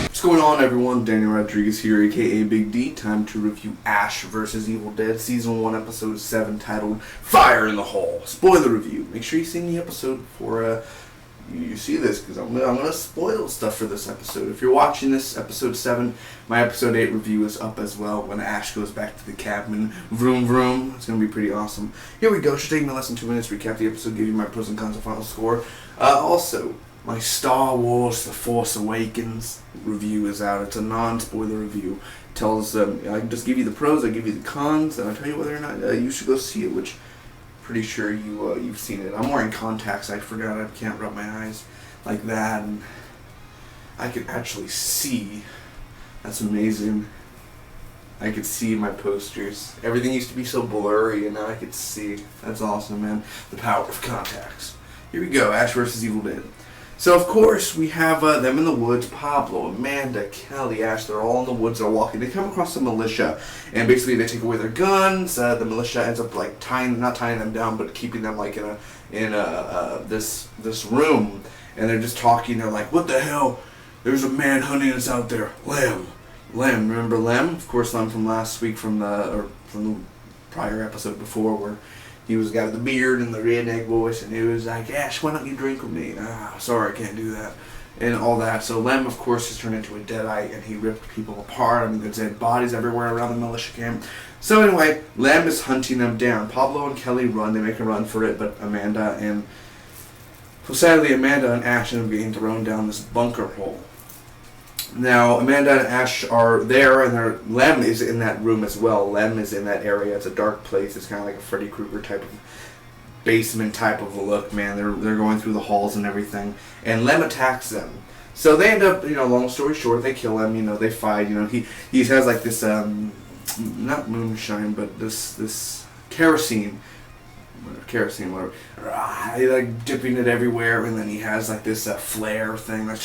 What's going on, everyone? Daniel Rodriguez here, aka Big D. Time to review Ash vs. Evil Dead, Season 1, Episode 7, titled Fire in the Hall. Spoiler review. Make sure you see the episode before you see this, because I'm gonna spoil stuff for this episode. If you're watching this, Episode 7, my Episode 8 review is up as well when Ash goes back to the cabin. Vroom vroom. It's gonna be pretty awesome. Here we go. Should take me less than 2 minutes to recap the episode, give you my pros and cons and final score. Also, my Star Wars The Force Awakens review is out. It's a non-spoiler review. It tells I can just give you the pros, I give you the cons, and I'll tell you whether or not you should go see it, which I'm pretty sure you've seen it. I'm wearing contacts. I forgot I can't rub my eyes like that, and I can actually see. That's amazing. I could see my posters. Everything used to be so blurry, and now I could see. That's awesome, man. The power of contacts. Here we go, Ash vs. Evil Dead. So, of course, we have them in the woods. Pablo, Amanda, Kelly, Ash, they're all in the woods. They're walking. They come across the militia, and basically they take away their guns. The militia ends up, like, not tying them down, but keeping them, like, in this room. And they're just talking. They're like, what the hell? There's a man hunting us out there. Lem. Remember Lem? Of course, Lem from last week from the prior episode before, where he was the guy with the beard and the redneck voice, and he was like, Ash, why don't you drink with me? Sorry, I can't do that. And all that. So Lem, of course, is turned into a deadite, and he ripped people apart. I mean, there's dead bodies everywhere around the militia camp. So anyway, Lem is hunting them down. Pablo and Kelly run. They make a run for it, but sadly, Amanda and Ash end up getting thrown down this bunker hole. Now, Amanda and Ash are there, and Lem is in that room as well. Lem is in that area. It's a dark place. It's kind of like a Freddy Krueger type of basement type of a look, man. They're going through the halls and everything. And Lem attacks them. So they end up, long story short, they kill him. They fight. He has like this, not moonshine, but this kerosene, whatever. He like dipping it everywhere, and then he has like this flare thing. Like,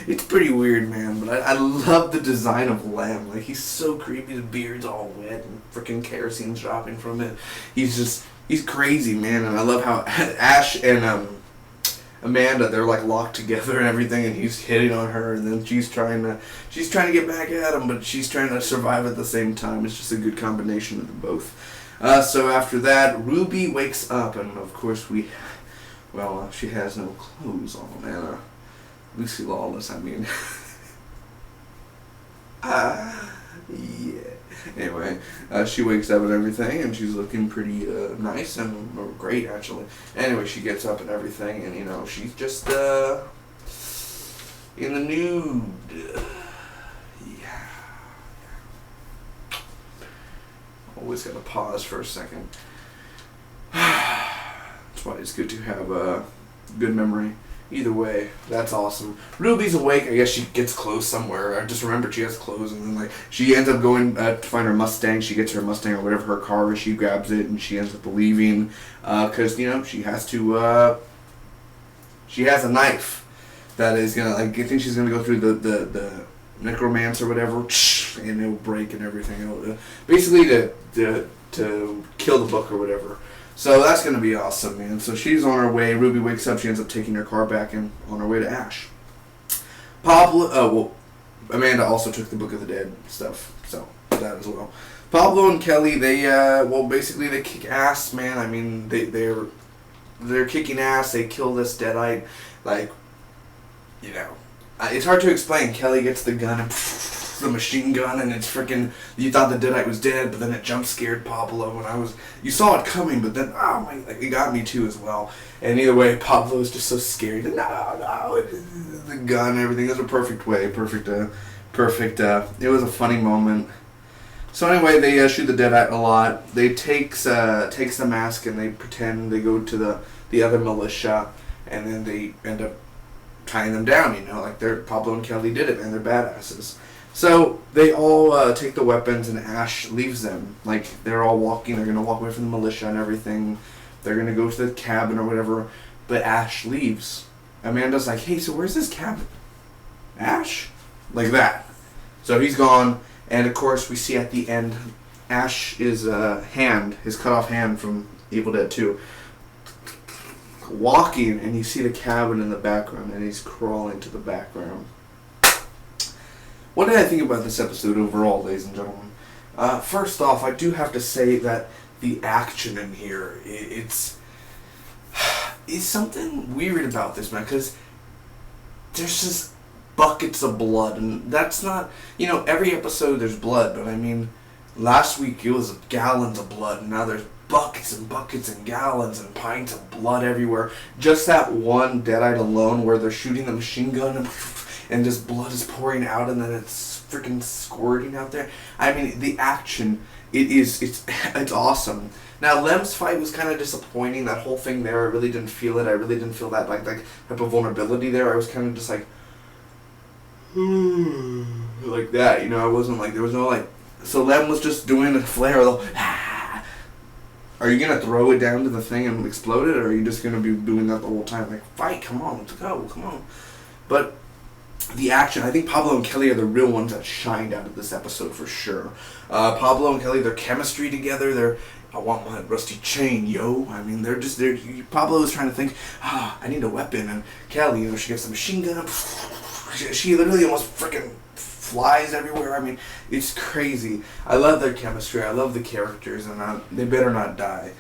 it's pretty weird, man, but I love the design of Lem. Like, he's so creepy. His beard's all wet and freaking kerosene's dropping from it. He's crazy, man, and I love how Ash and Amanda, they're like locked together and everything, and he's hitting on her, and then she's trying to get back at him, but she's trying to survive at the same time. It's just a good combination of the both. So after that, Ruby wakes up, and of course she has no clothes on, man. Lucy Lawless, I mean. Yeah. Anyway, she wakes up and everything, and she's looking pretty nice and great, actually. Anyway, she gets up and everything, and, she's just in the nude. Yeah. Always gotta pause for a second. That's why it's good to have a good memory. Either way, that's awesome. Ruby's awake. I guess she gets clothes somewhere. I just remembered she has clothes, and then she ends up going to find her Mustang. She gets her Mustang or whatever her car is. She grabs it, and she ends up leaving because she has to. She has a knife that is gonna I think she's gonna go through the necromancer or whatever, and it'll break and everything. Basically to kill the book or whatever. So that's going to be awesome, man. So she's on her way. Ruby wakes up. She ends up taking her car back and on her way to Ash. Amanda also took the Book of the Dead stuff. So that as well. Pablo and Kelly, they kick ass, man. I mean, they're kicking ass. They kill this deadite. It's hard to explain. Kelly gets the gun and the machine gun, and it's freaking. You thought the deadite was dead, but then it jump scared Pablo, and you saw it coming, but then it got me too as well. And either way, Pablo is just so scared. No, the gun, everything. It was a perfect way, perfect. It was a funny moment. So anyway, they shoot the deadite a lot. They takes the mask, and they pretend they go to the other militia, and then they end up tying them down. Pablo and Kelly did it, and they're badasses. So they all take the weapons, and Ash leaves them. Like, they're all walking. They're gonna walk away from the militia and everything. They're gonna go to the cabin or whatever. But Ash leaves. Amanda's like, "Hey, so where's this cabin? Ash?" Like that. So he's gone, and of course we see at the end, Ash is his cut off hand from Evil Dead 2, walking, and you see the cabin in the background, and he's crawling to the background. What did I think about this episode overall, ladies and gentlemen? First off, I do have to say that the action in here, it's something weird about this, man, because there's just buckets of blood, and that's not, every episode there's blood, but I mean, last week it was gallons of blood, and now there's buckets and buckets and gallons and pints of blood everywhere. Just that one Deadite alone where they're shooting the machine gun and just blood is pouring out, and then it's freaking squirting out there. I mean, the action, it's awesome. Now, Lem's fight was kind of disappointing. That whole thing there, I really didn't feel it. I really didn't feel that like type of vulnerability there. I was kind of just like, like that, I wasn't like, there was no like, so Lem was just doing a flare, Are you going to throw it down to the thing and explode it, or are you just going to be doing that the whole time? Like, fight, come on, let's go, come on. But the action, I think Pablo and Kelly are the real ones that shined out of this episode for sure. Pablo and Kelly, their chemistry together, I want my rusty chain, yo. I mean, Pablo is trying to think, I need a weapon, and Kelly, she gets the machine gun, she literally almost freaking flies everywhere. I mean, it's crazy. I love their chemistry. I love the characters, and they better not die.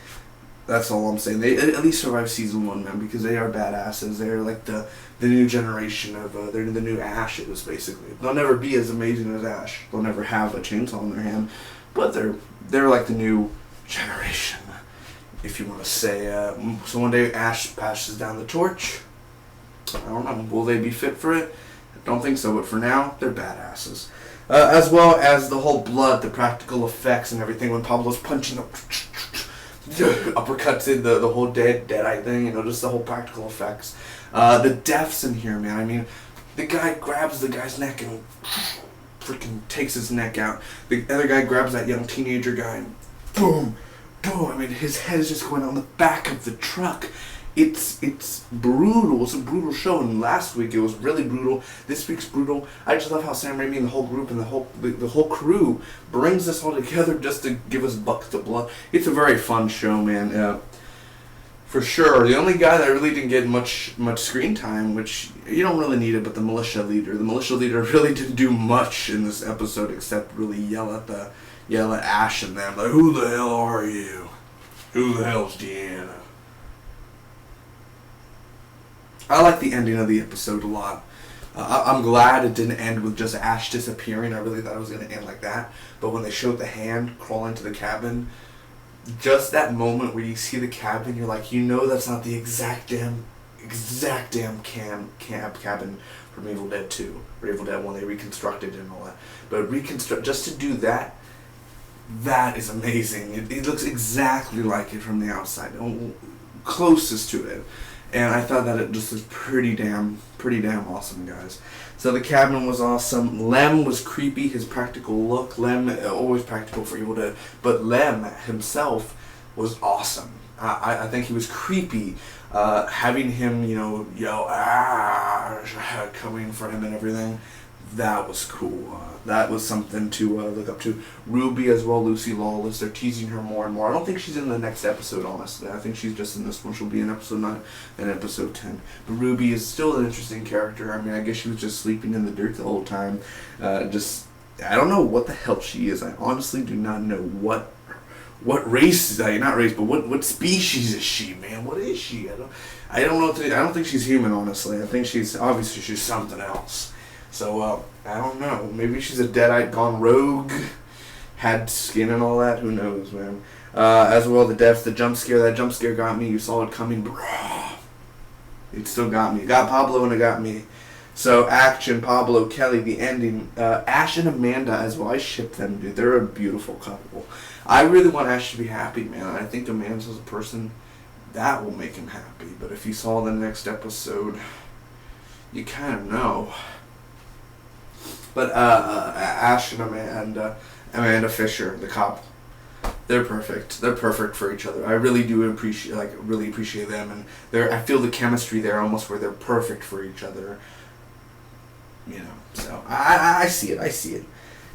That's all I'm saying. They at least survive season 1, man, because they are badasses. They're like the new generation of they're the new Ashes, basically. They'll never be as amazing as Ash. They'll never have a chainsaw in their hand, but they're like the new generation, if you want to say. So one day Ash passes down the torch. I don't know. Will they be fit for it? Don't think so, but for now, they're badasses. As well as the whole blood, the practical effects and everything, when Pablo's punching the uppercuts in the whole dead-eye thing, just the whole practical effects. The deaths in here, man. I mean, the guy grabs the guy's neck and freaking takes his neck out. The other guy grabs that young teenager guy and boom, boom. I mean, his head is just going on the back of the truck. It's brutal. It's a brutal show, and last week it was really brutal. This week's brutal. I just love how Sam Raimi and the whole group and the whole crew brings this all together just to give us buckets of blood. It's a very fun show, man. For sure. The only guy that really didn't get much screen time, which you don't really need it, but the militia leader. The militia leader really didn't do much in this episode except really yell at Ash and them, like, "Who the hell are you? Who the hell's Deanna?" I like the ending of the episode a lot. I'm glad it didn't end with just Ash disappearing. I really thought it was going to end like that. But when they showed the hand crawling to the cabin, just that moment where you see the cabin, you're like, that's not the exact damn cabin from Evil Dead 2 or Evil Dead 1. They reconstructed and all that. But just to do that, that is amazing. It looks exactly like it from the outside, closest to it. And I thought that it just was pretty damn awesome, guys. So the cabin was awesome. Lem was creepy, his practical look. Lem, always practical for Evil Dead. But Lem himself was awesome. I think he was creepy. Having him, yell, coming for him and everything. That was cool. That was something to look up to. Ruby as well, Lucy Lawless. They're teasing her more and more. I don't think she's in the next episode, honestly. I think she's just in this one. She'll be in episode 9 and episode 10. But Ruby is still an interesting character. I mean, I guess she was just sleeping in the dirt the whole time. I don't know what the hell she is. I honestly do not know what race is that? Not race, but what species is she, man? What is she? I don't know. I don't think she's human, honestly. I think she's something else. So, I don't know. Maybe she's a Deadite gone rogue, had skin and all that. Who knows, man. As well, the deaths, the jump scare. That jump scare got me. You saw it coming. It still got me. It got Pablo and it got me. So, action, Pablo, Kelly, the ending. Ash and Amanda as well. I ship them, dude. They're a beautiful couple. I really want Ash to be happy, man. I think Amanda's a person that will make him happy. But if you saw the next episode, you kind of know. But Ash and Amanda Fisher, the cop, they're perfect. They're perfect for each other. I really do appreciate them, and I feel the chemistry there almost where they're perfect for each other. You know, so I see it.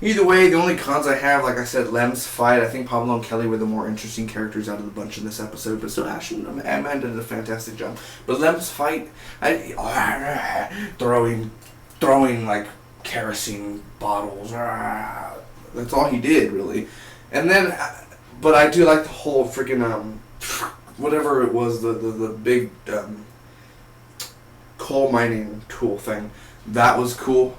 Either way, the only cons I have, like I said, Lem's fight. I think Pablo and Kelly were the more interesting characters out of the bunch in this episode, but still Ash and Amanda did a fantastic job. But Lem's fight, throwing like kerosene bottles. That's all he did, really. And then, but I do like the whole freaking whatever it was, the big coal mining tool thing. That was cool.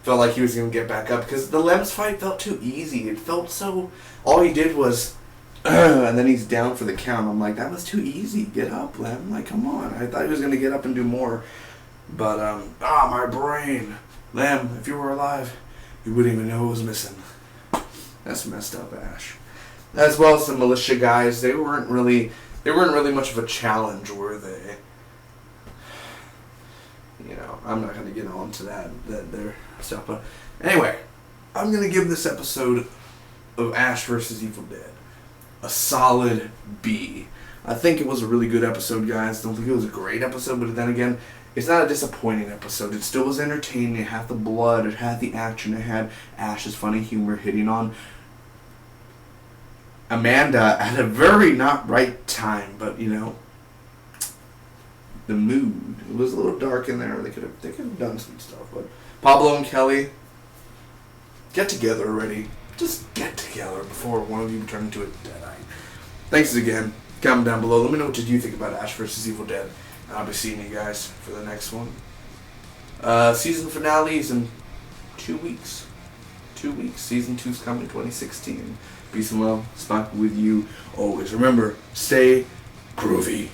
Felt like he was going to get back up because the Lem's fight felt too easy. It felt so... All he did was... and then he's down for the count. I'm like, that was too easy. Get up, Lem. Like, come on. I thought he was going to get up and do more. But, my brain. Lem, if you were alive, you wouldn't even know it was missing. That's messed up, Ash. As well as the militia guys. They weren't really much of a challenge, were they? You know, I'm not going to get on to that stuff. But anyway, I'm going to give this episode of Ash vs. Evil Dead a solid B. I think it was a really good episode, guys. Don't think it was a great episode, but then again, it's not a disappointing episode. It still was entertaining. It had the blood. It had the action. It had Ash's funny humor hitting on Amanda at a very not right time, but, you know, the mood. It was a little dark in there. They could have done some stuff, but Pablo and Kelly, get together already. Just get together before one of you turn into a deadite. Thanks again. Comment down below. Let me know what you think about Ash vs. Evil Dead. I'll be seeing you guys for the next one. Season finale is in 2 weeks. 2 weeks. Season 2's coming 2016. Peace and love. Spock with you always. Remember, stay groovy.